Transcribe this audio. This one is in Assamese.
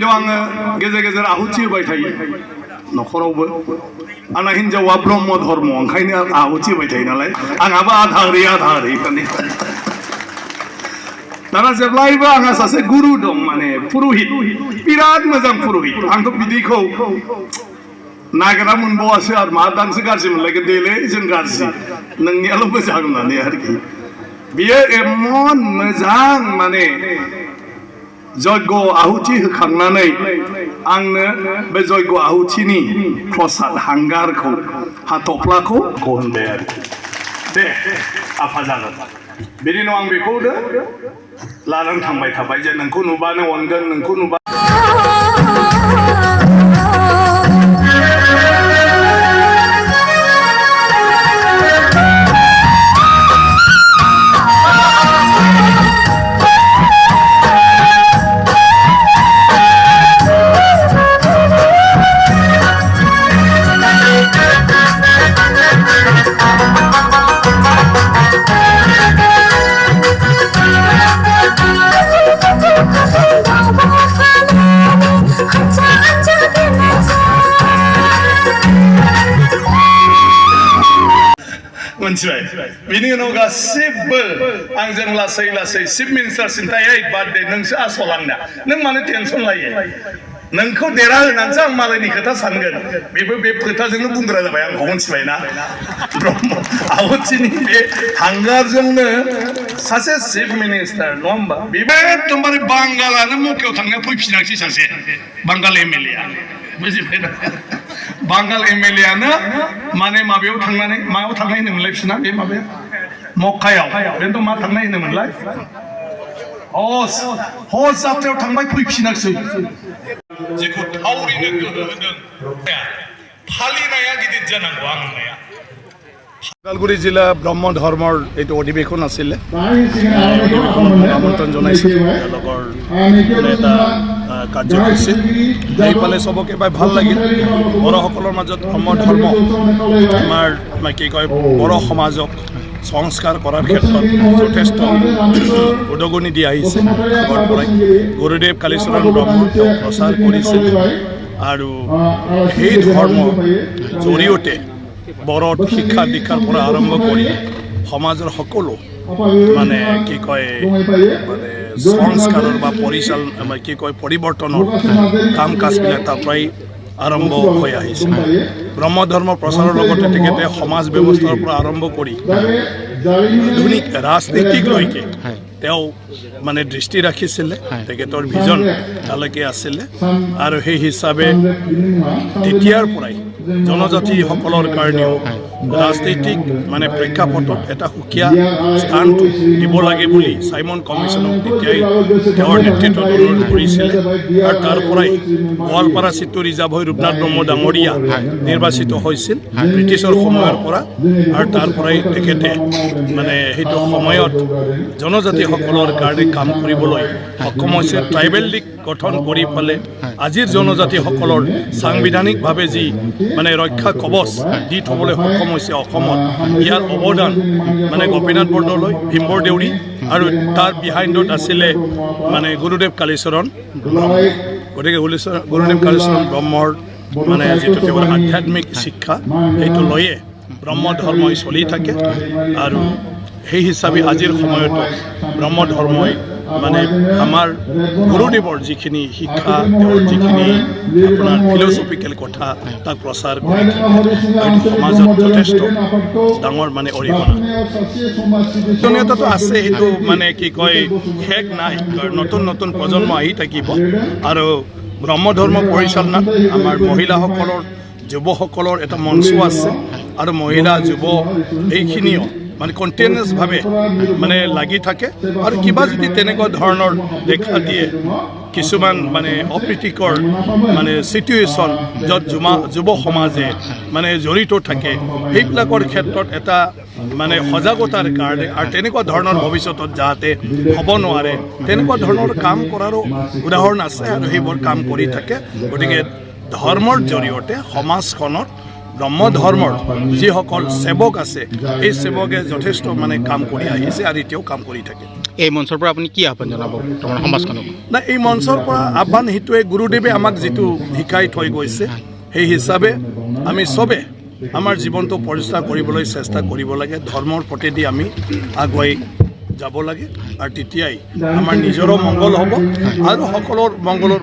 आङो गेजेर गेजेर आहुति होबाय थायो न'खरावबो आंना हिनजावा ब्रह्म धर्म ओंखायनो आहुति होबाय थायो नालाय आंहाबो आधा ओरै होननानै दाना जेब्लायबो आंहा सासे गुरु दं माने पुरहित बिराद मोजां पुरहित आंथ' बिदिखौ नागिरना मोनबावासो आरो मा दानसो गाज्रि मोनलायगोन देलै जों गाज्रि नोंनियाल' मोजां होननानै आरोखि बियो एमन मोजां माने जयग आहुति होखांनानै आंनो बे जयग आहुतिनि प्रसाद हांगारखौ हाथफ्लाखौ होनबाय आरोखि दे आफा जागोन बेनि उनाव आं बेखौ लानानै थांबाय थाबाय जे नोंखौ नुबानो अनगोन नोंखौ नुबा बिनि उनाव गासिबो आंजों लासै लासै चिफ मिनिस्टार सिन्थायै बार्थडे नोंसो आसल आंना नों मानो टेनसन लायो नोंखौ देरा होनानैसो आं मालायनि खोथा सानगोन बेबो बे खोथाजोंनो बुंग्रा जाबाय आंखौ मिथिबायना ब्रह्म आहुतिनि बे हांगारजोंनो सासे चिफ मिनिस्टार नङा होमबा बेबो एकदमबारे बांगालानो मकेयाव थांनायाव फैफिनाखसै सासे बांगाल एमएलए आ बुजिबाय ना बांगाल एमएलएआनो माने माबायाव थांनानै मायाव थांनाय होनोमोनलाय बिसोरना बे माबाया मक्कायाव बेनोथ' मा थांनाय होनोमोनलाय हज जात्रायाव थांबाय फैफिनाखसै जेखौ थावरिनो गोहो होदों फालिनाया गिदिर जानांगौ आं होननाया उदालगुरि जिल्ला ब्रह्म धर्মৰ এইটো অধিৱেশন আছিলে আমন্ত্ৰণ জনাইছিল লগৰ এটা কাৰ্যসূচী এইফালে চবকে পাই ভাল লাগিল বড়োসকলৰ মাজত ব্ৰহ্ম ধৰ্ম আমাৰ কি কয় বড়ো সমাজক সংস্কাৰ কৰাৰ ক্ষেত্ৰত যথেষ্ট উদগনি দি আহিছে আগৰ পৰাই গুৰুদেৱ কালীচৰণ ব্ৰহ্ম তেওঁ প্ৰচাৰ কৰিছিল আৰু সেই ধৰ্মৰ জৰিয়তে বড়োত শিক্ষা দীক্ষাৰ পৰা আৰম্ভ কৰি সমাজৰ সকলো মানে কি কয় মানে সংস্কাৰৰ বা পৰিচালনা কি কয় পৰিৱৰ্তনৰ কাম কাজবিলাক তাৰ পৰাই আৰম্ভ হৈ আহিছে ব্ৰহ্ম ধৰ্ম প্ৰচাৰৰ লগতে তেখেতে সমাজ ব্যৱস্থাৰ পৰা আৰম্ভ কৰি আধুনিক ৰাজনীতিকলৈকে তেওঁ মানে দৃষ্টি ৰাখিছিলে তেখেতৰ ভিজন তালৈকে আছিলে আৰু সেই হিচাপে তেতিয়াৰ পৰাই জনজাতিসকলৰ কাৰণেও ৰাজনৈতিক মানে প্ৰেক্ষাপটত এটা সুকীয়া স্থানটো দিব লাগে বুলি চাইমন কমিশ্যনক তেতিয়াই তেওঁৰ নেতৃত্বত অনুৰোধ কৰিছিলে আৰু তাৰ পৰাই গোৱালপাৰা চিটু ৰিজাৰ্ভ হৈ ৰূপনাথ ব্ৰহ্ম ডাঙৰীয়া নিৰ্বাচিত হৈছিল ব্ৰিটিছৰ সময়ৰ পৰা আৰু তাৰ পৰাই তেখেতে মানে সেইটো সময়ত জনজাতিসকলৰ কাৰণে কাম কৰিবলৈ সক্ষম হৈছে ট্ৰাইবেল লীগ গঠন কৰি পেলে আজিৰ জনজাতিসকলৰ সাংবিধানিকভাৱে যি মানে ৰক্ষা কবচ দি থবলৈ সক্ষম হৈছে অসমত ইয়াৰ অৱদান মানে গোপীনাথ বৰদলৈ ভীমবৰ দেউৰী আৰু তাৰ বিহাইণ্ডত আছিলে মানে গুৰুদেৱ কালীচৰণ গতিকে গুৰুদেৱ কালীচৰণ ব্ৰহ্মৰ মানে যিটো তেওঁৰ আধ্যাত্মিক শিক্ষা সেইটো লৈয়ে ব্ৰহ্ম ধৰ্মই চলি থাকে আৰু সেই হিচাপে আজিৰ সময়তো ব্ৰহ্ম ধৰ্মই মানে আমাৰ গুৰুদেৱৰ যিখিনি শিক্ষা তেওঁৰ যিখিনি আপোনাৰ ফিলচফিকেল কথা তাক প্ৰচাৰ কৰি সমাজত যথেষ্ট ডাঙৰ মানে অৰিহণা প্ৰয়োজনীয়তাটো আছে সেইটো মানে কি কয় শেষ নাই নতুন নতুন প্ৰজন্ম আহি থাকিব আৰু ব্ৰহ্ম ধৰ্ম পৰিচালনাত আমাৰ মহিলাসকলৰ যুৱসকলৰ এটা মঞ্চ আছে আৰু মহিলা যুৱ এইখিনিও মানে কণ্টিনিউছভাৱে মানে লাগি থাকে আৰু কিবা যদি তেনেকুৱা ধৰণৰ দেখা দিয়ে কিছুমান মানে অপ্ৰীতিকৰ মানে চিটুৱেশ্যন য'ত যুৱ সমাজে মানে জড়িত থাকে সেইবিলাকৰ ক্ষেত্ৰত এটা মানে সজাগতাৰ কাৰণে আৰু তেনেকুৱা ধৰণৰ ভৱিষ্যতত যাতে হ'ব নোৱাৰে তেনেকুৱা ধৰণৰ কাম কৰাৰো উদাহৰণ আছে আৰু সেইবোৰ কাম কৰি থাকে গতিকে ধৰ্মৰ জৰিয়তে সমাজখনত ব্ৰহ্ম ধৰ্মৰ যিসকল সেৱক আছে এই সেৱকে যথেষ্ট মানে কাম কৰি আহিছে আৰু এতিয়াও কাম কৰি থাকে এই মঞ্চৰ পৰা আপুনি কি আহ্বান জনাব বৰ্তমান সমাজখনক না এই মঞ্চৰ পৰা আহ্বান সেইটোৱে গুৰুদেৱে আমাক যিটো শিকাই থৈ গৈছে সেই হিচাপে আমি চবে আমাৰ জীৱনটো পৰিষ্কাৰ কৰিবলৈ চেষ্টা কৰিব লাগে ধৰ্মৰ প্ৰতিদি আমি আগুৱাই যাব লাগে আৰু তেতিয়াই আমাৰ নিজৰো মংগল হ'ব আৰু সকলৰ মংগলৰ